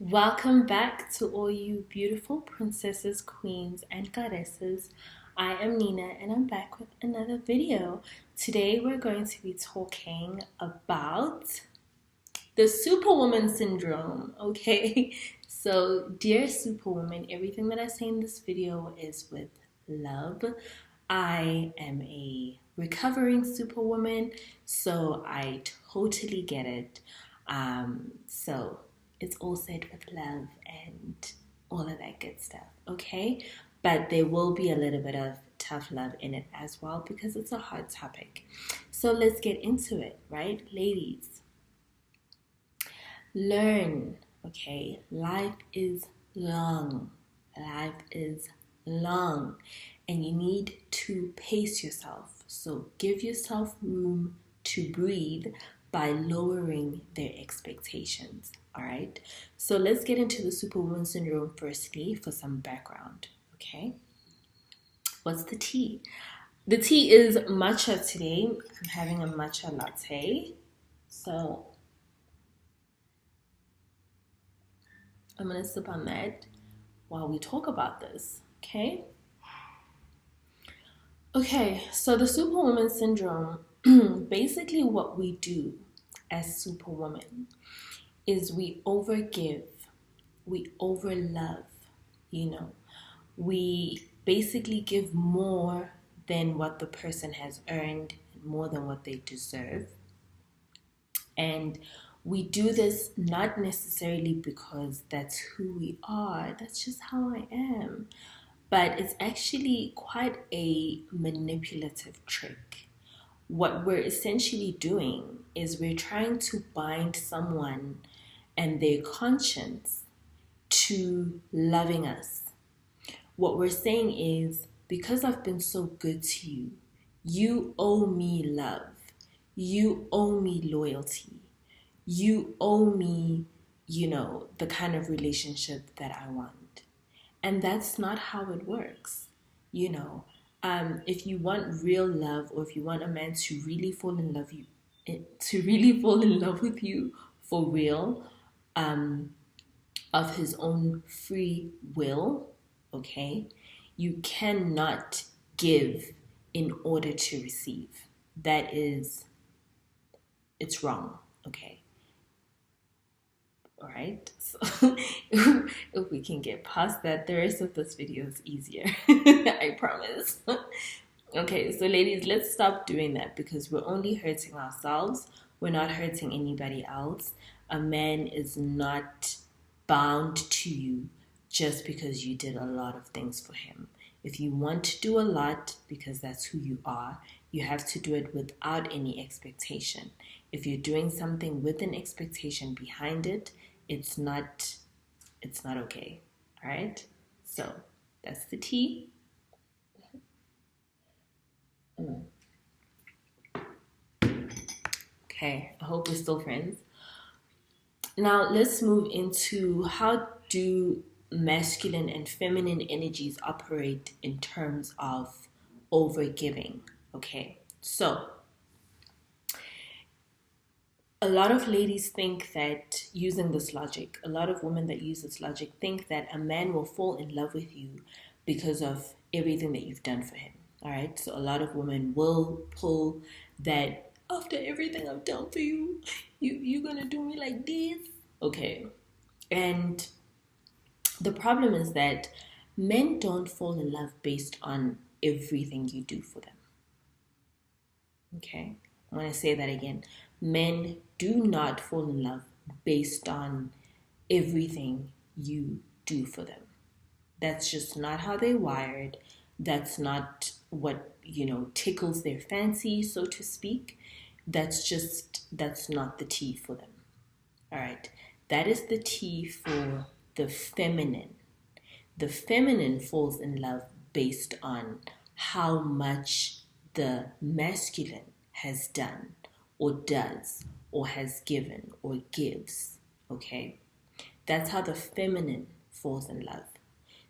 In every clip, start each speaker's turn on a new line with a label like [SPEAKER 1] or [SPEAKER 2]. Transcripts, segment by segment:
[SPEAKER 1] Welcome back to all you beautiful princesses, queens, and goddesses. I am Nina and I'm back with another video. Today we're going to be talking about the Superwoman syndrome, okay? So, dear Superwoman, everything that I say in this video is with love. I am a recovering Superwoman, so I totally get it. So it's all said with love and all of that good stuff, okay? But there will be a little bit of tough love in it as well because it's a hard topic. So let's get into it, right? Ladies, learn, okay? Life is long. Life is long. And you need to pace yourself. So give yourself room to breathe by lowering their expectations. All right. So let's get into the Superwoman syndrome firstly for some background. Okay. What's the tea? The tea is matcha today. I'm having a matcha latte. So I'm going to sip on that while we talk about this. Okay. Okay. So the Superwoman syndrome, basically what we do as Superwoman is we overgive, we overlove, we basically give more than what the person has earned, more than what they deserve. And we do this not necessarily because that's who we are, that's just how I am, but it's actually quite a manipulative trick. What we're essentially doing is we're trying to bind someone and their conscience to loving us. What we're saying is, because I've been so good to you, you owe me love. You owe me loyalty. You owe me, the kind of relationship that I want. And that's not how it works. If you want real love, or if you want a man to really fall in love with you for real, of his own free will, okay, you cannot give in order to receive. It's wrong, okay? All right, so if we can get past that, the rest of this video is easier. I promise. Okay, so ladies, let's stop doing that because we're only hurting ourselves. We're not hurting anybody else. A man is not bound to you just because you did a lot of things for him. If you want to do a lot because that's who you are, you have to do it without any expectation. If you're doing something with an expectation behind it, it's not okay. All right? So, that's the tea. Okay, I hope we're still friends. Now, let's move into how do masculine and feminine energies operate in terms of overgiving. Okay, so a lot of ladies think that using this logic, a lot of women that use this logic think that a man will fall in love with you because of everything that you've done for him. All right, so a lot of women will pull that after everything I've done for you, you're gonna do me like this. Okay, and the problem is that men don't fall in love based on everything you do for them. Okay, I want to say that again. Men do not fall in love based on everything you do for them. That's just not how they're wired. That's not what, tickles their fancy, so to speak. That's not the tea for them. All right. That is the tea for the feminine. The feminine falls in love based on how much the masculine has done or does or has given or gives. Okay? That's how the feminine falls in love.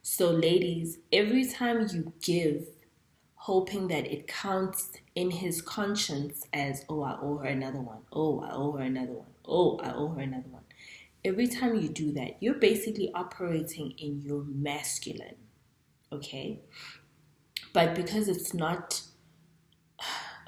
[SPEAKER 1] So ladies, every time you give, hoping that it counts in his conscience as, oh, I owe her another one. Oh, I owe her another one. Oh, I owe her another one. every time you do that, you're basically operating in your masculine, okay? But because it's not,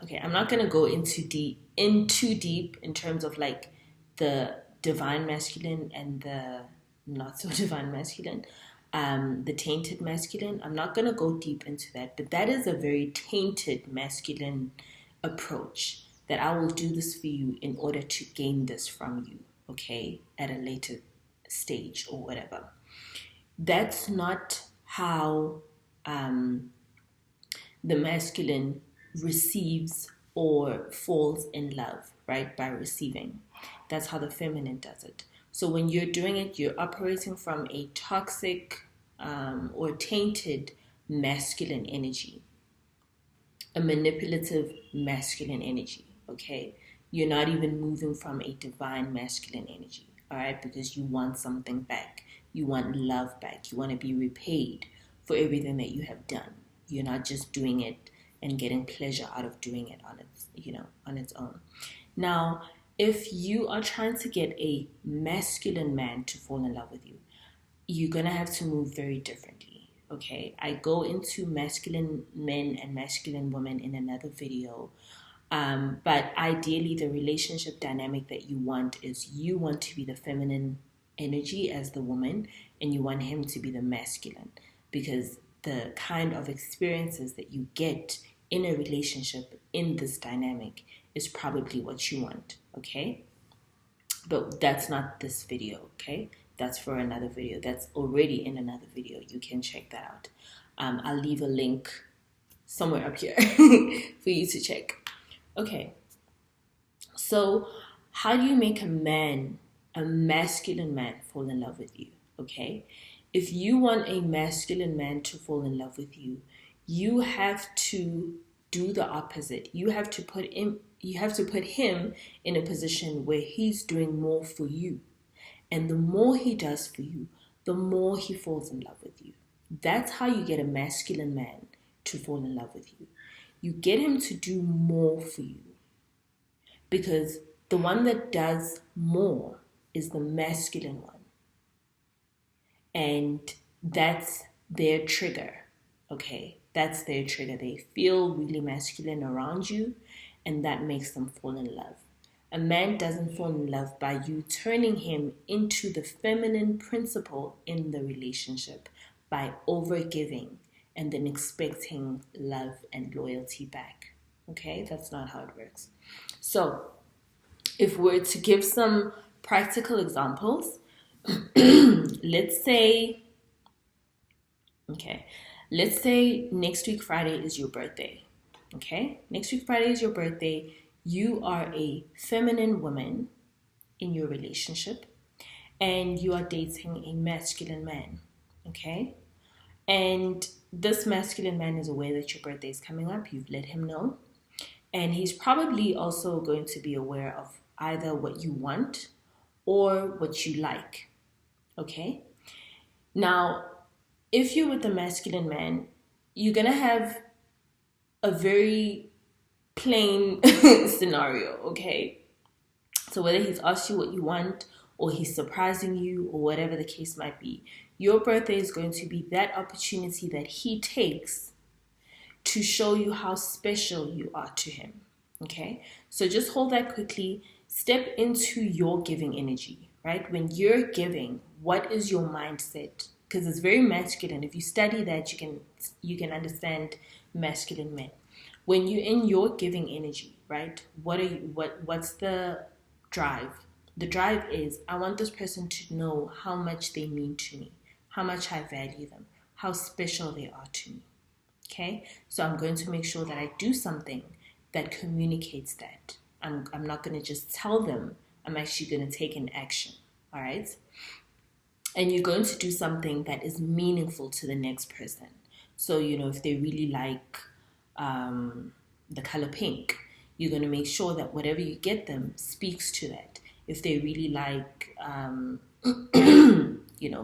[SPEAKER 1] okay, I'm not gonna go into too deep in terms of like the divine masculine and the not so divine masculine, the tainted masculine. I'm not gonna go deep into that, but that is a very tainted masculine approach that I will do this for you in order to gain this from you, okay, at a later stage or whatever. That's not how the masculine receives or falls in love, right? By receiving. That's how the feminine does it. So when you're doing it, you're operating from a toxic or tainted masculine energy, a manipulative masculine energy, okay? You're not even moving from a divine masculine energy, all right? Because you want something back. You want love back. You want to be repaid for everything that you have done. You're not just doing it and getting pleasure out of doing it on its, on its own. Now, if you are trying to get a masculine man to fall in love with you, you're going to have to move very differently, okay? I go into masculine men and masculine women in another video. But ideally, the relationship dynamic that you want is you want to be the feminine energy as the woman, and you want him to be the masculine, because the kind of experiences that you get in a relationship in this dynamic is probably what you want, okay? But that's not this video, okay? That's for another video. That's already in another video. You can check that out. I'll leave a link somewhere up here for you to check. Okay, so how do you make a masculine man, fall in love with you? Okay, if you want a masculine man to fall in love with you, you have to do the opposite. You have to put him in a position where he's doing more for you, and the more he does for you, the more he falls in love with you. That's how you get a masculine man to fall in love with you. You get him to do more for you, because the one that does more is the masculine one. And that's their trigger, okay? That's their trigger. They feel really masculine around you, and that makes them fall in love. A man doesn't fall in love by you turning him into the feminine principle in the relationship by overgiving and then expecting love and loyalty back. Okay, that's not how it works. So, if we're to give some practical examples, let's say next week Friday is your birthday. Okay, next week Friday is your birthday. You are a feminine woman in your relationship, and you are dating a masculine man. Okay, and this masculine man is aware that your birthday is coming up. You've let him know. And he's probably also going to be aware of either what you want or what you like. Okay? Now, if you're with the masculine man, you're going to have a very plain scenario, okay? So whether he's asked you what you want or he's surprising you or whatever the case might be, your birthday is going to be that opportunity that he takes to show you how special you are to him, okay? So just hold that quickly. Step into your giving energy, right? When you're giving, what is your mindset? Because it's very masculine. If you study that, you can understand masculine men. When you're in your giving energy, right? What's the drive? The drive is, I want this person to know how much they mean to me, how much I value them, how special they are to me. Okay, so I'm going to make sure that I do something that communicates that. I'm not going to just tell them. I'm actually going to take an action. All right, and you're going to do something that is meaningful to the next person. So if they really like the color pink, you're going to make sure that whatever you get them speaks to that. If they really like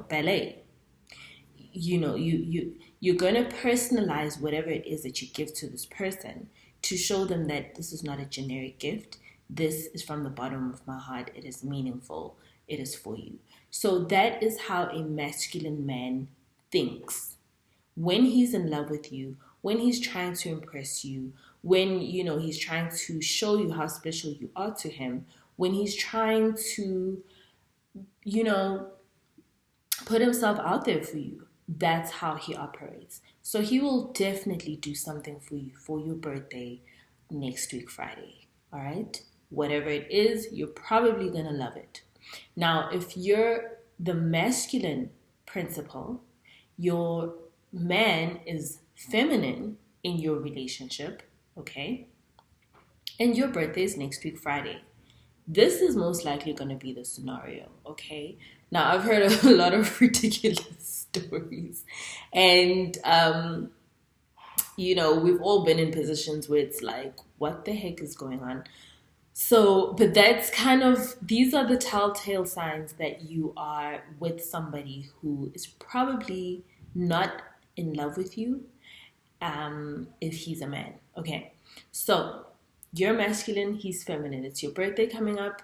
[SPEAKER 1] ballet, you're going to personalize whatever it is that you give to this person to show them that this is not a generic gift. This is from the bottom of my heart. It is meaningful. it is for you. So that is how a masculine man thinks. When he's in love with you, when he's trying to impress you, when he's trying to show you how special you are to him, when he's trying to you know put himself out there for you, that's how he operates. So he will definitely do something for you for your birthday next week Friday. All right, whatever it is, you're probably gonna love it. Now if you're the masculine principle, your man is feminine in your relationship, okay? And your birthday is next week, Friday. This is most likely going to be the scenario, okay? Now, I've heard a lot of ridiculous stories. And, we've all been in positions where it's like, what the heck is going on? So, but that's these are the telltale signs that you are with somebody who is probably not in love with you, if he's a man. Okay, so you're masculine, he's feminine. It's your birthday coming up.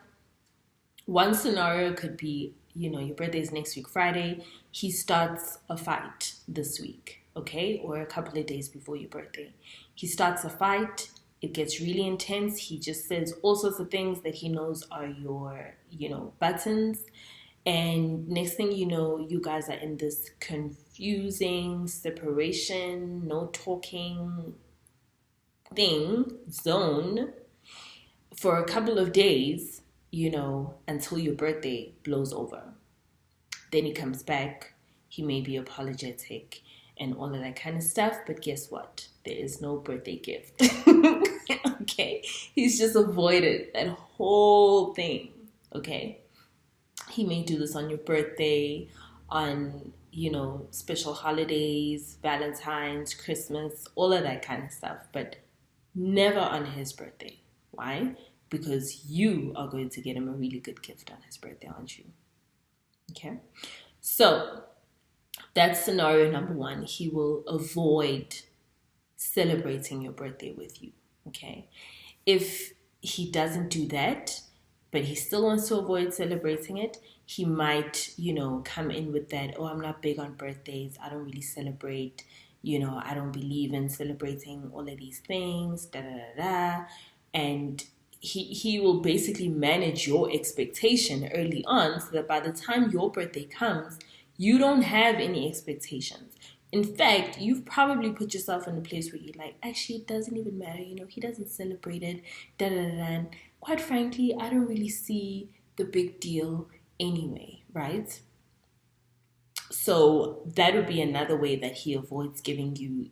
[SPEAKER 1] One scenario could be, your birthday is next week, Friday. He starts a fight this week, okay, or a couple of days before your birthday. He starts a fight. It gets really intense. He just says all sorts of things that he knows are your, buttons. And next thing you know, you guys are in this confusing separation, no talking zone for a couple of days, until your birthday blows over. Then he comes back. He may be apologetic and all of that kind of stuff. But guess what? There is no birthday gift. Okay? He's just avoided that whole thing. Okay? He may do this on your birthday, on, special holidays, Valentine's, Christmas, all of that kind of stuff, but never on his birthday. Why? Because you are going to get him a really good gift on his birthday, aren't you? Okay? So that's scenario number one. He will avoid celebrating your birthday with you. Okay? If he doesn't do that, but he still wants to avoid celebrating it, he might, come in with that, oh, I'm not big on birthdays. I don't really celebrate. I don't believe in celebrating all of these things, da da da da. And he will basically manage your expectation early on so that by the time your birthday comes, you don't have any expectations. In fact, you've probably put yourself in a place where you're like, actually, it doesn't even matter. He doesn't celebrate it, da da da. And quite frankly, I don't really see the big deal anyway, right? So that would be another way that he avoids giving you,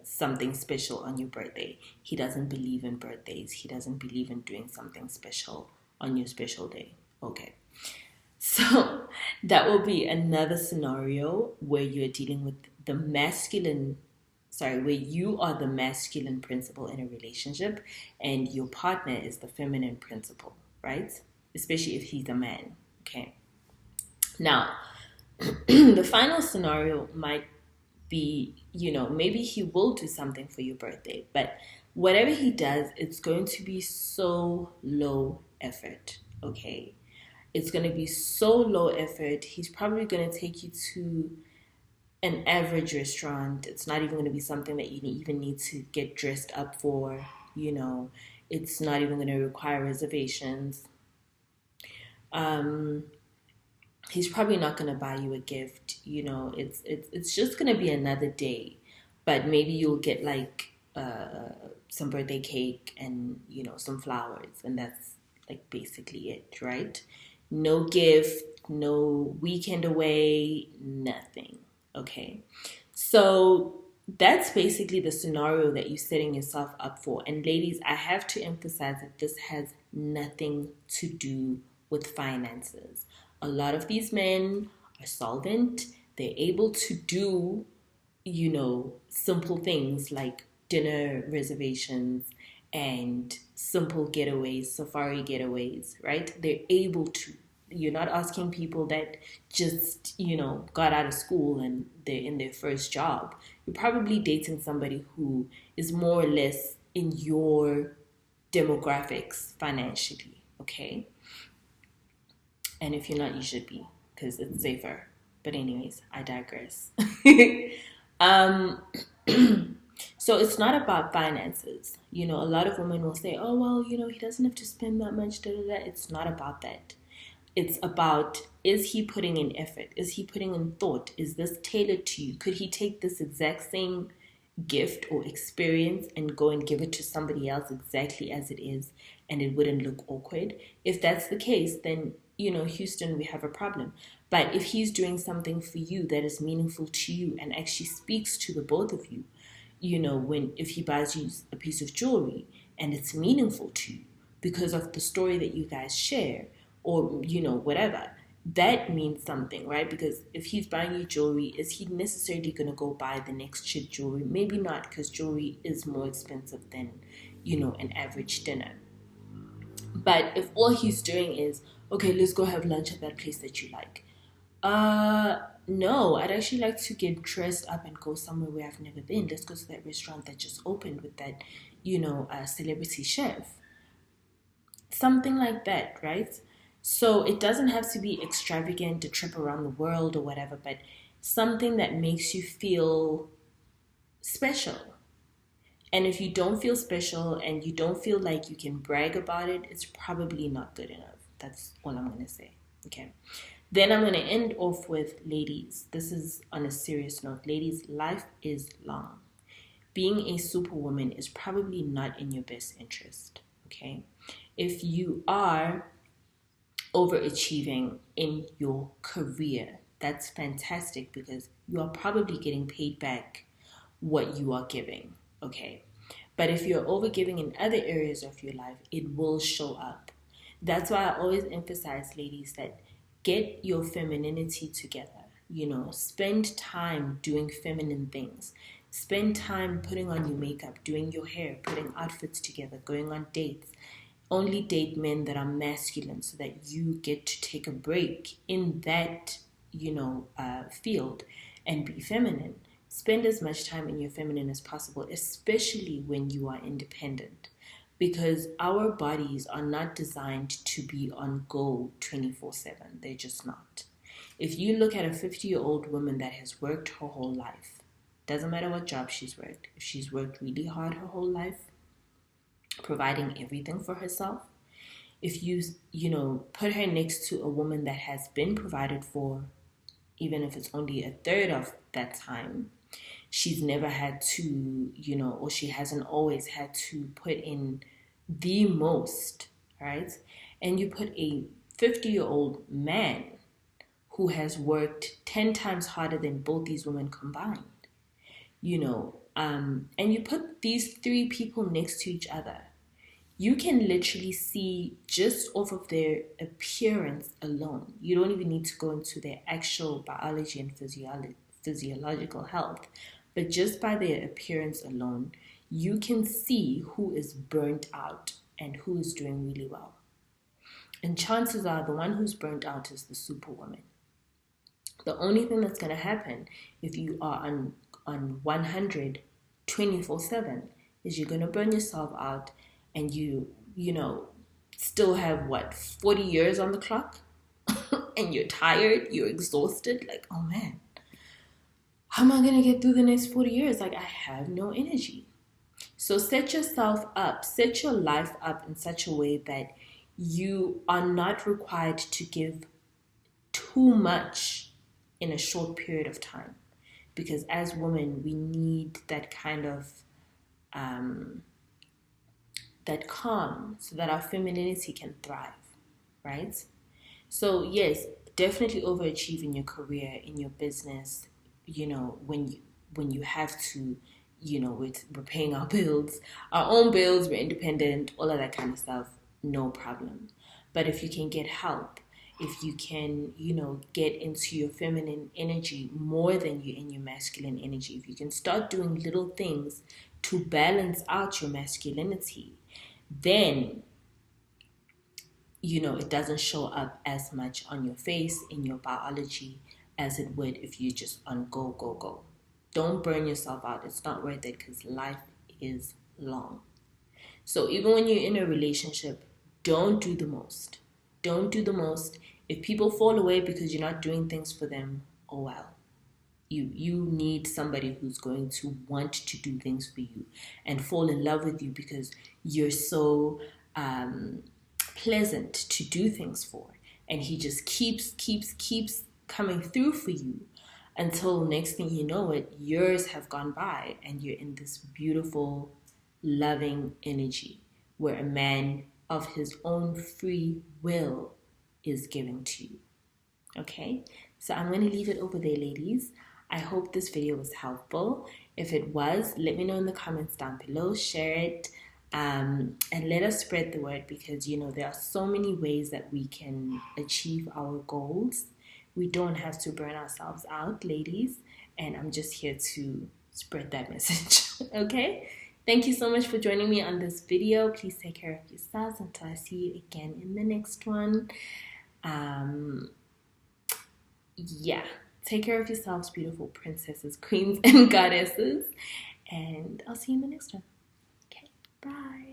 [SPEAKER 1] something special on your birthday. He doesn't believe in birthdays. He doesn't believe in doing something special on your special day. Okay. So that will be another scenario where you're dealing with where you are the masculine principle in a relationship and your partner is the feminine principle, right? Especially if he's a man, okay? Now, the final scenario might be, maybe he will do something for your birthday, but whatever he does, it's going to be so low effort, okay? It's going to be so low effort. He's probably going to take you to an average restaurant. It's not even going to be something that you even need to get dressed up for, It's not even going to require reservations. He's probably not going to buy you a gift. It's just going to be another day. But maybe you'll get like some birthday cake and, some flowers. And that's like basically it, right? No gift, no weekend away, nothing. Okay. So that's basically the scenario that you're setting yourself up for. And ladies, I have to emphasize that this has nothing to do with finances. A lot of these men are solvent. They're able to do, simple things like dinner reservations and simple getaways, safari getaways, right? They're able to. You're not asking people that just, got out of school and they're in their first job. You're probably dating somebody who is more or less in your demographics financially, okay? And if you're not, you should be, because it's safer. But anyways, I digress. um, so it's not about finances. You know, a lot of women will say, oh, well, you know, he doesn't have to spend that much, da, da, da. It's not about that. It's about, is he putting in effort? Is he putting in thought? Is this tailored to you? Could he take this exact same gift or experience and go and give it to somebody else exactly as it is, and it wouldn't look awkward? If that's the case, then, you know, Houston, we have a problem. But if he's doing something for you that is meaningful to you and actually speaks to the both of you, you know, if he buys you a piece of jewelry and it's meaningful to you because of the story that you guys share, or, you know, whatever, that means something, right? Because if he's buying you jewelry, is he necessarily going to go buy the next chick jewelry? Maybe not, because jewelry is more expensive than, you know, an average dinner. But if all he's doing is, okay, let's go have lunch at that place that you like. No, I'd actually like to get dressed up and go somewhere where I've never been. Let's go to that restaurant that just opened with that, you know, celebrity chef. Something like that, right? So it doesn't have to be extravagant, a trip around the world or whatever, but something that makes you feel special. And if you don't feel special and you don't feel like you can brag about it, it's probably not good enough. That's all I'm going to say. Okay. Then I'm going to end off with, ladies. This is on a serious note. Ladies, life is long. Being a superwoman is probably not in your best interest. Okay. If you are overachieving in your career, that's fantastic, because you are probably getting paid back what you are giving. Okay. But if you're overgiving in other areas of your life, it will show up. That's why I always emphasize, ladies, that get your femininity together. You know, spend time doing feminine things. Spend time putting on your makeup, doing your hair, putting outfits together, going on dates. Only date men that are masculine, so that you get to take a break in that, you know, field and be feminine. Spend as much time in your feminine as possible, especially when you are independent, because our bodies are not designed to be on go 24/7. They're just not. If you look at a 50-year-old woman that has worked her whole life, doesn't matter what job she's worked, if she's worked really hard her whole life, providing everything for herself, if you know, put her next to a woman that has been provided for, even if it's only a third of that time, she's never had to, you know, or she hasn't always had to put in the most, right? And you put a 50-year-old man who has worked 10 times harder than both these women combined, you know, and you put these three people next to each other, you can literally see just off of their appearance alone. You don't even need to go into their actual biology and physiological health, but just by their appearance alone, you can see who is burnt out and who is doing really well. And chances are the one who's burnt out is the superwoman. The only thing that's going to happen if you are on 100 24/7 is you're going to burn yourself out, and you know, still have what, 40 years on the clock and you're tired, you're exhausted, like, oh man, how am I going to get through the next 40 years? Like, I have no energy. So set yourself up, set your life up in such a way that you are not required to give too much in a short period of time. Because as women, we need that kind of that calm, so that our femininity can thrive, right? So yes, definitely overachieve in your career, in your business, you know, when you have to, you know, we're paying our bills, our own bills, we're independent, all of that kind of stuff, no problem. But if you can get help, if you can, you know, get into your feminine energy more than you in your masculine energy, if you can start doing little things to balance out your masculinity, then, you know, it doesn't show up as much on your face, in your biology, as it would if you just on go, go, go. Don't burn yourself out. It's not worth it, because life is long. So even when you're in a relationship, don't do the most. Don't do the most. If people fall away because you're not doing things for them, oh well. You need somebody who's going to want to do things for you and fall in love with you because you're so pleasant to do things for. And he just keeps coming through for you until next thing you know it, years have gone by and you're in this beautiful, loving energy where a man of his own free will is giving to you. Okay, so I'm going to leave it over there, ladies. I hope this video was helpful. If it was, let me know in the comments down below. Share it and let us spread the word, because you know there are so many ways that we can achieve our goals. We don't have to burn ourselves out, ladies, and I'm just here to spread that message. Okay, thank you so much for joining me on this video. Please take care of yourselves until I see you again in the next one. Yeah, take care of yourselves, beautiful princesses, queens, and goddesses, and I'll see you in the next one. Okay, bye.